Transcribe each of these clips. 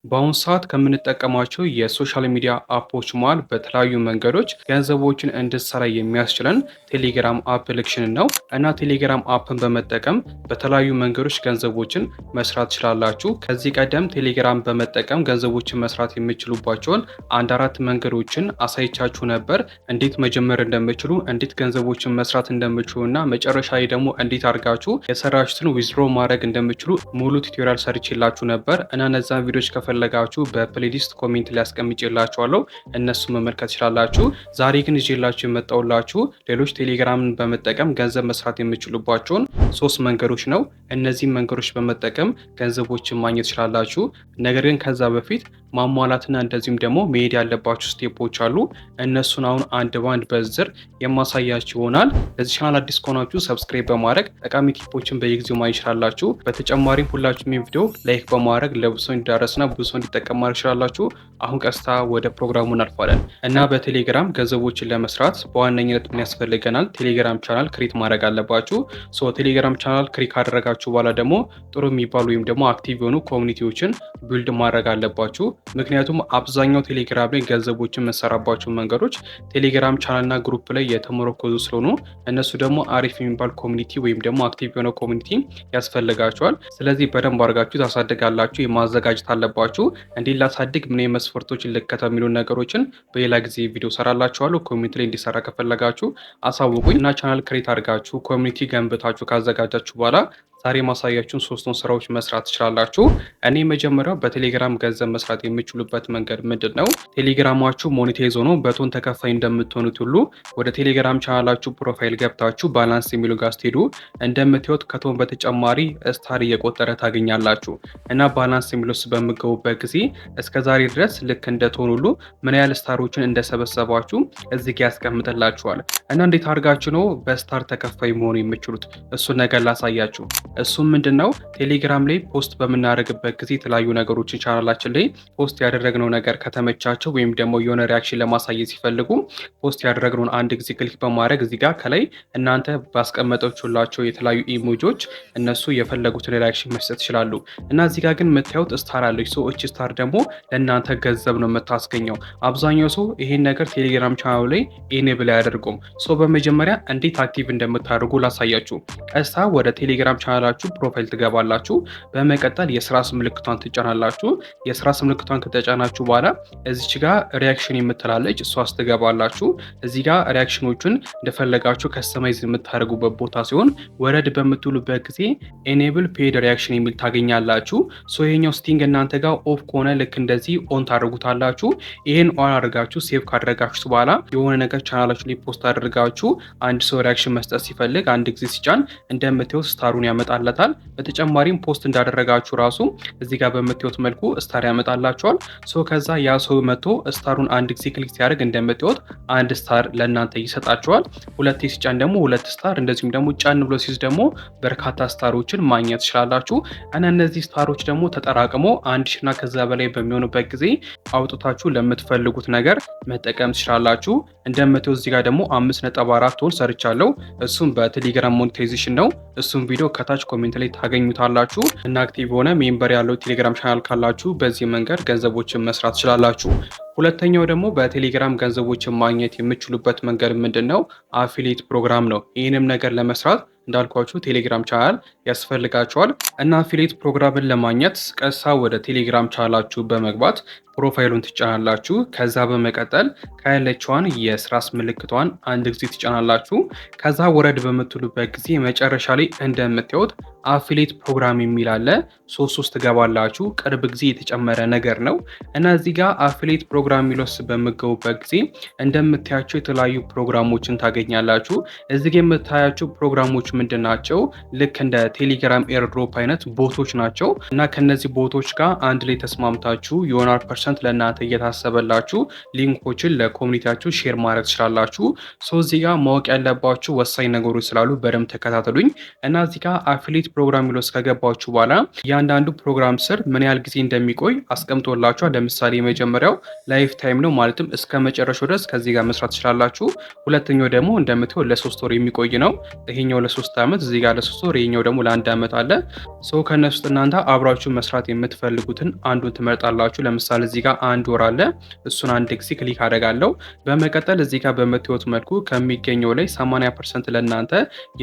በአሁኑ ሰዓት ከምንጠቀማቸው የሶሻል ሚዲያ አፖች መሃል በተለያዩ መንገዶች ገንዘቦችን እንድንሰራ የሚያስችለን ቴሌግራም አፕሊኬሽን ነው እና ቴሌግራም አፕን በመጠቀም በተለያዩ መንገዶች ገንዘቦችን መስራት ትችላላችሁ። ከዚህ ቀደም ቴሌግራም በመጠቀም ገንዘቦችን መስራት የሚችሉባቸውን አራት መንገዶችን አሳይቻችሁ ነበር። እንዴት መጀመር እንደምችሉ፣ እንዴት ገንዘቦችን መስራት እንደምችሉ እና መጨረሻ ላይ ደግሞ እንዴት አድርጋችሁ የሰራችሁትን ዊዝድሮ ማድረግ እንደምችሉ ሙሉ ቱቶሪያል ሰርቼላችሁ ነበር እና እነዛን ቪዲዮዎች ከፈለጋችሁ በፕሌሊስት ኮሜንት ላይ አስቀምጬላችኋለሁ፣ እነሱ መመልከት ትችላላችሁ። ዛሬ ግን ይዤላችሁ የመጣሁላችሁ ሌሎች ቴሌግራምን በመጠቀም ገንዘብ መስራት የምችሉባቸውን 3 መንገዶች ነው። እነዚህ መንገዶች በመጠቀም ገንዘቦችን ማግኘት ትችላላችሁ። ነገር ግን ከዛ በፊት ማሟላትና እንደዚሁም ደግሞ መሄድ ያለባችሁ ስቴፖች አሉ። እነሱን አሁን አንድ ባንድ በዝርዝር የማሳያችሁ ይሆናል። ለዚህ ቻናል አዲስ ከሆናችሁ ሰብስክራይብ በማድረግ ጠቃሚ ቲፖችን በየጊዜው ማግኘት ትችላላችሁ። በተጨማሪም ሁላችሁም ይህን ቪዲዮ ላይክ በማድረግ ለብዙ ሰው እንዲዳረስና ብዙ ሰው እንዲጠቀም ማድረግ ትችላላችሁ። አሁን ቀጥታ ወደ ፕሮግራሙ እናልፋለን እና በቴሌግራም ገንዘቦችን ለመስራት በዋነኝነት ምን ያስፈልገናል? ቴሌግራም ቻናል ክሬት ማድረግ አለባችሁ። ቴሌግራም ቻናል ክሬት ካደረጋችሁ በኋላ ደግሞ ጥሩ የሚባሉ ወይም ደግሞ አክቲቭ የሆኑ ኮሚኒቲዎችን ቢልድ ማድረግ አለባችሁ። ምክንያቱም አብዛኛው ቴሌግራም ላይ ገንዘቦችን መሰራባቸው መንገዶች ቴሌግራም ቻናልና ግሩፕ ላይ የተመረኮዙ ስለሆኑ እነሱ ደግሞ አሪፍ የሚባል ኮሚኒቲ ወይም ደግሞ አክቲቭ የሆነ ኮሚኒቲ ያስፈልጋቸዋል። ስለዚህ በደንብ አድርጋችሁ ታሳድጋላችሁ፣ የማዘጋጀት አለባችሁ። እንዴት ላሳድግ፣ ምን መስፈርቶችን ልከተል የሚሉ ነገሮችን በሌላ ጊዜ ቪዲዮ ሰራላችኋለሁ። ኮሚኒቲ ላይ እንዲሰራ ከፈለጋችሁ አሳውቁኝ እና ቻናል ክሬት አድርጋችሁ ኮሚኒቲ ገንብታችሁ ካዘጋጃችሁ በኋላ ዛሬ ማሳያችሁን 3 ስራዎች መስራት ትችላላችሁ። እኔ መጀመሪያው በቴሌግራም ገንዘብ መስራት የሚችሉበት መንገድ ምንድን ነው? ቴሌግራማችሁ ሞኔታይዝ ሆኖ በቶን ተከፋይ እንደምትሆኑት ሁሉ ወደ ቴሌግራም ቻናላችሁ ፕሮፋይል ገብታችሁ ባላንስ የሚሉ ጋር ስትሄዱ እንደምትወት ከቶን በተጨማሪ ስታር እየቆጠረ ታገኛላችሁ እና ባላንስ የሚሉስ በምገቡበት ጊዜ እስከዛሬ ድረስ ልክ እንደ ቶን ሁሉ ምን ያህል ስታሮችን እንደሰበሰባችሁ እዚህ ጋር ያስቀምጥላችኋል። እና እንዴት አድርጋችሁ ነው በስታር ተከፋይ መሆኑ የምችሉት? እሱን ነገር ላሳያችሁ። እሱም ምንድነው? ቴሌግራም ላይ ፖስት በምናደርግበት ጊዜ የተለያዩ ነገሮችን ቻናላችን ላይ ፖስት ያደረግነው ነገር ከተመቻቸው ወይም ደግሞ የሆነ ሪያክሽን ለማሳየት ሲፈልጉ ፖስት ያደረግነውን አንድ ጊዜ ክሊክ በማድረግ እዚህ ጋር ከላይ እናንተ ባስቀመጣችሁላቸው የተለያዩ ኢሞጂዎች እነሱ የፈለጉትን ሪያክሽን መስጠት ይችላሉ። እና እዚህ ጋር ግን የምታዩት ስታር አለች። እቺ ስታር ደግሞ ለእናንተ ገንዘብ ነው የምታስገኘው። አብዛኛው ሰው ይሄን ነገር ቴሌግራም ቻናሉ ላይ ኢኔብል አያደርጉም። በመጀመሪያ እንዴት አክቲቭ እንደምታደርጉ ላሳያችሁ። ቀጥታ ወደ ቴሌግራም ቻናላችሁ ፕሮፋይል ትገባላችሁ። በመቀጠል የስራስ ምልክቷን ትጫናላችሁ። የስራስ ምልክቷን ከተጫናችሁ በኋላ እዚች ጋር ሪያክሽን የምትላለች እሷስ ትገባላችሁ። እዚህ ጋር ሪያክሽኖቹን እንደፈለጋችሁ ከስተማይዝ የምታደርጉበት ቦታ ሲሆን ወረድ በምትሉበት ጊዜ ኤኔብል ፔድ ሪያክሽን የሚል ታገኛላችሁ። ይሄኛው ስቲንግ እናንተ ጋር ኦፍ ከሆነ ልክ እንደዚህ ኦን ታደርጉታላችሁ። ይሄን ኦን አድርጋችሁ ሴቭ ካደረጋችሁ በኋላ የሆነ ነገር ቻናላችሁ ላይ ፖስት አድርጋችሁ አንድ ሰው ሪያክሽን መስጠት ሲፈልግ አንድ ጊዜ ሲጫን እንደምትዩት ስታሩን ያመጣለታል። በተጨማሪም ፖስት እንዳደረጋችሁ ራሱ እዚህ ጋር በምትዩት መልኩ ስታር ያመጣላችኋል። ከዛ ያ ሰው መጥቶ ስታሩን አንድ ጊዜ ክሊክ ሲያደርግ እንደምትዩት አንድ ስታር ለእናንተ ይሰጣችኋል። ሁለቴ ሲጫን ደግሞ 2 ስታር፣ እንደዚሁም ደግሞ ጫን ብሎ ሲይዝ ደግሞ በርካታ ስታሮችን ማግኘት ትችላላችሁ። እና እነዚህ ስታሮች ደግሞ ተጠራቅሞ 1000 እና ከዛ በላይ በሚሆኑበት ጊዜ አውጥታችሁ ለምትፈልጉት ነገር መጠቀም ትችላላችሁ። እንደምትዩት እዚህ ጋር ደግሞ 5.4 ቶን ሰርቻለሁ። እሱም በቴሌግራም ሞኔታይዜሽን ነው። እሱም ቪዲዮ ከታች ኮሜንት ላይ ታገኙታላችሁ። እና አክቲቭ ሆነ ሜምበር ያለው ቴሌግራም ቻናል ካላችሁ በዚህ መንገድ ገንዘቦችን መስራት ትችላላችሁ። ሁለተኛው ደግሞ በቴሌግራም ገንዘቦችን ማግኘት የምትችሉበት መንገድ ምንድነው? አፊሊየት ፕሮግራም ነው። ይህንም ነገር ለመስራት እንዳልኳችሁ ቴሌግራም ቻናል ያስፈልጋችኋል እና አፊሊየት ፕሮግራምን ለማግኘት ቀጥታ ወደ ቴሌግራም ቻናላችሁ በመግባት ፕሮፋይሉን ትጫናላችሁ። ከዛ በመቀጠል ካለችዋን የስራስ ምልክቷን አንድ ጊዜ ትጫናላችሁ። ከዛ ወረድ በምትሉበት ጊዜ መጨረሻ ላይ እንደምታዩት አፊሊየት ፕሮግራም የሚል አለ። ሶስት ትገባላችሁ። ቅርብ ጊዜ የተጨመረ ነገር ነው እና እዚህ ጋር አፊሊየት ፕሮግራም የሚለውስ በምገቡበት ጊዜ እንደምታያቸው የተለያዩ ፕሮግራሞችን ታገኛላችሁ። እዚህ ጋር የምታያቸው ፕሮግራሞች ምንድን ናቸው? ልክ እንደ ቴሌግራም ኤርድሮፕ አይነት ቦቶች ናቸው እና ከነዚህ ቦቶች ጋር አንድ ላይ ተስማምታችሁ የሆነ 100% ለእናንተ እየታሰበላችሁ ሊንኮችን ለኮሚኒቲያችሁ ሼር ማድረግ ትችላላችሁ። እዚህ ጋር ማወቅ ያለባችሁ ወሳኝ ነገሮች ስላሉ በደንብ ተከታተሉኝ እና እዚህ ጋር አፊሊየት ፕሮግራም የሚለው ከገባችሁ በኋላ እያንዳንዱ ፕሮግራም ስር ምን ያህል ጊዜ እንደሚቆይ አስቀምጦላችኋል። ለምሳሌ የመጀመሪያው ላይፍ ታይም ነው፣ ማለትም እስከ መጨረሻው ድረስ ከዚህ ጋር መስራት ትችላላችሁ። ሁለተኛው ደግሞ እንደምትሆን ለ3 ወር የሚቆይ ነው። ይሄኛው ለ3 ዓመት፣ እዚህ ጋር ለ3 ወር፣ ይሄኛው ደግሞ ለ1 ዓመት አለ። ከነሱ ውስጥ እናንተ አብራችሁ መስራት የምትፈልጉትን አንዱን ትመርጣላችሁ። ለምሳሌ እዚህ ጋር 1 ወር አለ፣ እሱን አንድ ጊዜ ክሊክ አደርጋለሁ። በመቀጠል እዚህ ጋር በምትወት መልኩ ከሚገኘው ላይ 80% ለእናንተ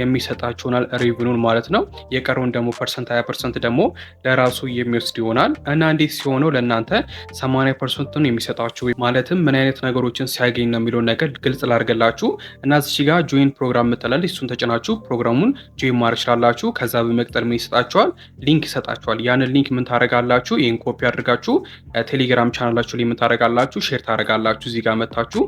የሚሰጣችሁናል ሪቪኑን ማለት ነው። የቀረውን ደግሞ ፐርሰንት 20% ደግሞ ለራሱ የሚወስድ ይሆናል እና እንዴት ሲሆነው ለእናንተ 80%ን የሚሰጣችሁ ማለትም ምን አይነት ነገሮችን ሲያገኝ ነው የሚለውን ነገር ግልጽ ላድርግላችሁ እና እዚህ ጋር ጆይን ፕሮግራም ምትላለች፣ እሱን ተጭናችሁ ፕሮግራሙን ጆይን ማድረግ ትችላላችሁ። ከዛ በመቀጠል ምን ይሰጣችኋል? ሊንክ ይሰጣችኋል። ያንን ሊንክ ምን ታደርጋላችሁ? ይህን ኮፒ አድርጋችሁ ቴሌግራም ቻናላችሁ ላይ ምን ታደርጋላችሁ? ሼር ታደርጋላችሁ። እዚህ ጋር መታችሁ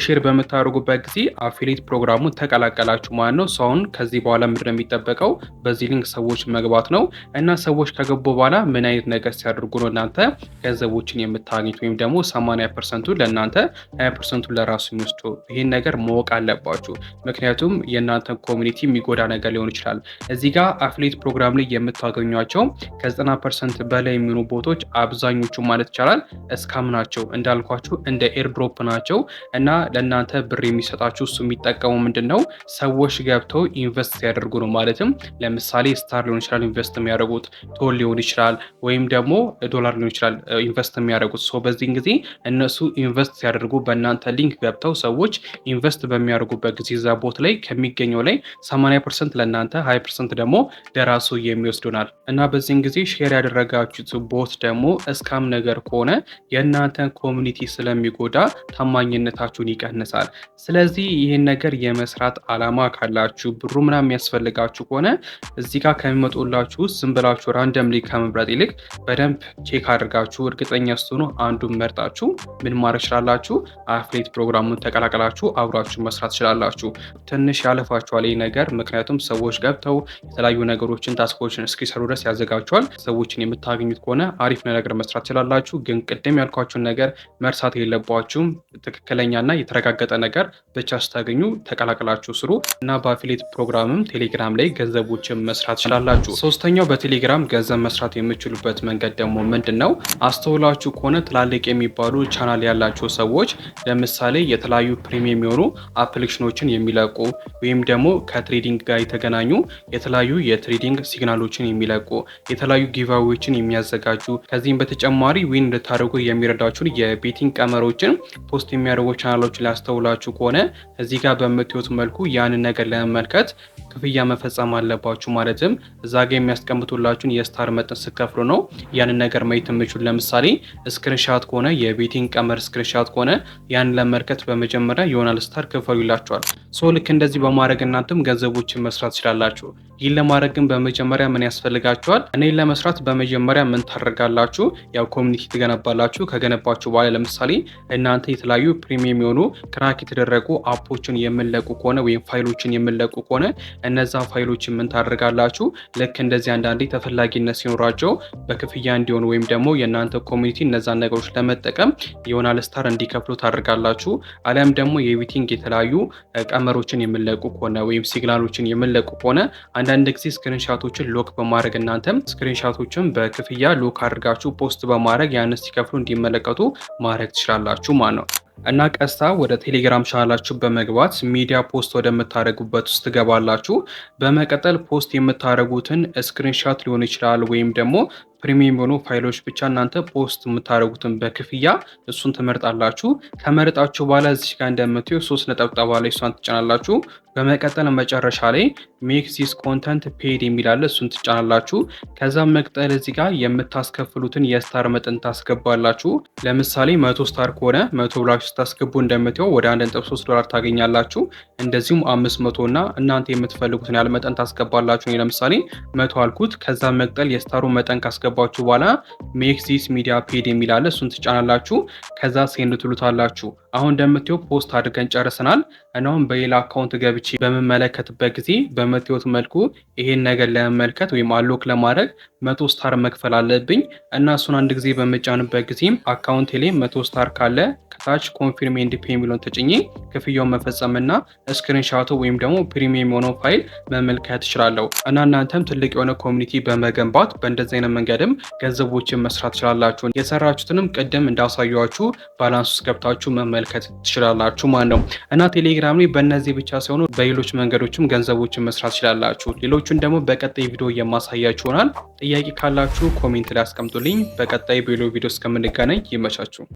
ሼር በምታደርጉበት ጊዜ አፊሊየት ፕሮግራሙን ተቀላቀላችሁ ማለት ነው። አሁን ከዚህ በኋላ ምንድነው የሚጠበቀው? በዚህ ሊንክ ሰዎች መግባት ነው እና ሰዎች ከገቡ በኋላ ምን አይነት ነገር ሲያደርጉ ነው እናንተ ገንዘቦችን የምታገኙት ወይም ደግሞ 80% ለእናንተ 20% ለራሱ የሚወስዱ? ይህን ነገር ማወቅ አለባችሁ። ምክንያቱም የእናንተ ኮሚኒቲ የሚጎዳ ነገር ሊሆን ይችላል። እዚህ ጋር አፊሊየት ፕሮግራም ላይ የምታገኟቸው ከ90% በላይ የሚሆኑ ቦቶች አብዛኞቹ ማለት ይቻላል እስካም ናቸው። እንዳልኳችሁ እንደ ኤርድሮፕ ናቸው እና ለእናንተ ብር የሚሰጣችሁ እሱ የሚጠቀሙ ምንድን ነው ሰዎች ገብተው ኢንቨስት ሲያደርጉ ነው። ማለትም ለምሳሌ ስታር ሊሆን ይችላል ኢንቨስት የሚያደርጉት፣ ቶል ሊሆን ይችላል ወይም ደግሞ ዶላር ሊሆን ይችላል ኢንቨስት የሚያደርጉት። በዚህን ጊዜ እነሱ ኢንቨስት ሲያደርጉ በእናንተ ሊንክ ገብተው ሰዎች ኢንቨስት በሚያደርጉበት ጊዜ እዛ ቦት ላይ ከሚገኘው ላይ 80% ለእናንተ 20% ደግሞ ለራሱ የሚወስዱናል እና በዚህን ጊዜ ሼር ያደረጋችሁት ቦት ደግሞ እስካም ነገር ከሆነ የእናንተን ኮሚኒቲ ስለሚጎዳ ታማኝነታችሁን ይቀንሳል። ስለዚህ ይህን ነገር የመስራት አላማ ካላችሁ ብሩ ምናምን የሚያስፈልጋችሁ ከሆነ እዚህ ጋር ከሚመጡላችሁ ውስጥ ዝም ብላችሁ ራንደምሊ ከመምረጥ ይልቅ በደንብ ቼክ አድርጋችሁ እርግጠኛ ስትሆኑ አንዱን መርጣችሁ ምን ማድረግ ትችላላችሁ? አፊሊየት ፕሮግራሙን ተቀላቀላችሁ አብራችሁ መስራት ትችላላችሁ። ትንሽ ያለፋችኋል ይህ ነገር፣ ምክንያቱም ሰዎች ገብተው የተለያዩ ነገሮችን ታስኮችን እስኪሰሩ ድረስ ያዘጋጇል። ሰዎችን የምታገኙት ከሆነ አሪፍ ነገር መስራት ትችላላችሁ። ግን ቅድም ያልኳችሁን ነገር መርሳት የለባችሁም። ትክክለኛና የተረጋገጠ ነገር ብቻ ስታገኙ ተቀላቅላችሁ ስሩ እና በአፊሊየት ፕሮግራምም ቴሌግራም ላይ ገንዘቦችን መስራት ትችላላችሁ። ሶስተኛው በቴሌግራም ገንዘብ መስራት የምችሉበት መንገድ ደግሞ ምንድን ነው? አስተውላችሁ ከሆነ ትላልቅ የሚባሉ ቻናል ያላቸው ሰዎች ለምሳሌ የተለያዩ ፕሪሚየም የሆኑ አፕሊኬሽኖችን የሚለቁ ወይም ደግሞ ከትሬዲንግ ጋር የተገናኙ የተለያዩ የትሬዲንግ ሲግናሎችን የሚለቁ የተለያዩ ጊቫዌዎችን የሚያዘጋጁ ከዚህም በተጨማሪ ዊን እንድታደርጉ የሚረዳችሁን የቤቲንግ ቀመሮችን ፖስት የሚያደርጉ ቻናሎችን ሊያስተውላችሁ ከሆነ እዚህ ጋር በምትዩት መልኩ ያንን ነገር ለመመልከት ክፍያ መፈጸም አለባችሁ። ማለትም እዛ ጋር የሚያስቀምጡላችሁን የስታር መጠን ስከፍሉ ነው ያንን ነገር ማየት የምችሉ። ለምሳሌ ስክሪንሻት ከሆነ የቤቲንግ ቀመር ስክሪንሻት ከሆነ ያንን ለመመልከት በመጀመሪያ ይሆናል ስታር ክፈሉ ይላችኋል። ልክ እንደዚህ በማድረግ እናንተም ገንዘቦችን መስራት ትችላላችሁ። ይህን ለማድረግ ግን በመጀመሪያ ምን ያስፈልጋችኋል? እኔን ለመስራት በመጀመሪያ ምን ታደርጋላችሁ? ያው ኮሚኒቲ ትገነባላችሁ። ከገነባችሁ በኋላ ለምሳሌ እናንተ የተለያዩ ፕሪሚየም የሆኑ ክራክ የተደረጉ አፖችን የምንለቁ ከሆነ ወይም ፋይሎችን የምንለቁ ከሆነ እነዛ ፋይሎችን ምን ታደርጋላችሁ? ልክ እንደዚህ አንዳንዴ ተፈላጊነት ሲኖራቸው በክፍያ እንዲሆኑ ወይም ደግሞ የእናንተ ኮሚኒቲ እነዛን ነገሮች ለመጠቀም የሆናል ስታር እንዲከፍሉ ታደርጋላችሁ። አሊያም ደግሞ የቤቲንግ የተለያዩ ቀመሮችን የምንለቁ ከሆነ ወይም ሲግናሎችን የምንለቁ ከሆነ አንዳንድ ጊዜ ስክሪንሻቶችን ሎክ በማድረግ እናንተም ስክሪንሻቶችን በክፍያ ሎክ አድርጋችሁ ፖስት በማድረግ ያን ሲከፍሉ እንዲመለከቱ ማድረግ ትችላላችሁ ማለት ነው። እና ቀስታ ወደ ቴሌግራም ቻናላችሁ በመግባት ሚዲያ ፖስት ወደምታደርጉበት ውስጥ ትገባላችሁ። በመቀጠል ፖስት የምታደርጉትን ስክሪንሻት ሊሆን ይችላል ወይም ደግሞ ፕሪሚየም የሆኑ ፋይሎች ብቻ እናንተ ፖስት የምታደርጉትን በክፍያ እሱን ትመርጣላችሁ። ከመረጣችሁ በኋላ እዚህ ጋር እንደምትዩ 3 ነጠብጣብ ላይ እሷን ትጫናላችሁ። በመቀጠል መጨረሻ ላይ ሜክ ዚስ ኮንተንት ፔድ የሚላለ እሱን ትጫናላችሁ። ከዛም መቅጠል እዚህ ጋር የምታስከፍሉትን የስታር መጠን ታስገባላችሁ። ለምሳሌ 100 ስታር ከሆነ 100 ብላችሁ ስታስገቡ እንደምትየው ወደ $1.3 ታገኛላችሁ። እንደዚሁም 500 እና እናንተ የምትፈልጉትን ያህል መጠን ታስገባላችሁ። ለምሳሌ 100 አልኩት። ከዛም መቅጠል የስታሩ መጠን ካስገባችሁ በኋላ ሜክ ዚስ ሚዲያ ፔድ የሚል አለ። እሱን ትጫናላችሁ። ከዛ ሴንድ ትሉታላችሁ። አሁን እንደምታዩት ፖስት አድርገን ጨርሰናል። እና አሁን በሌላ አካውንት ገብቼ በምመለከትበት ጊዜ በምታዩት መልኩ ይሄን ነገር ለመመልከት ወይም አሎክ ለማድረግ 100 ስታር መክፈል አለብኝ እና እሱን አንድ ጊዜ በምጫንበት ጊዜም አካውንቴ ላይ 100 ስታር ካለ ከታች ኮንፊርም ኤንድ ፔይ የሚለውን ተጭኜ ክፍያውን መፈጸምና ስክሪንሻቱ ወይም ደግሞ ፕሪሚየም የሆነው ፋይል መመልከት ትችላለሁ። እና እናንተም ትልቅ የሆነ ኮሚኒቲ በመገንባት በእንደዚህ አይነት መንገድም ገንዘቦችን መስራት ትችላላችሁ። የሰራችሁትንም ቅድም እንዳሳያችሁ ባላንስ ውስጥ ገብታችሁ መመልከት ትችላላችሁ ማለት ነው። እና ቴሌግራም ላይ በእነዚህ ብቻ ሳይሆኑ በሌሎች መንገዶችም ገንዘቦችን መስራት ትችላላችሁ። ሌሎቹን ደግሞ በቀጣይ ቪዲዮ የማሳያችሁ ይሆናል። ጥያቄ ካላችሁ ኮሜንት ላይ አስቀምጡልኝ። በቀጣይ በሌሎ ቪዲዮ እስከምንገናኝ ይመቻችሁ።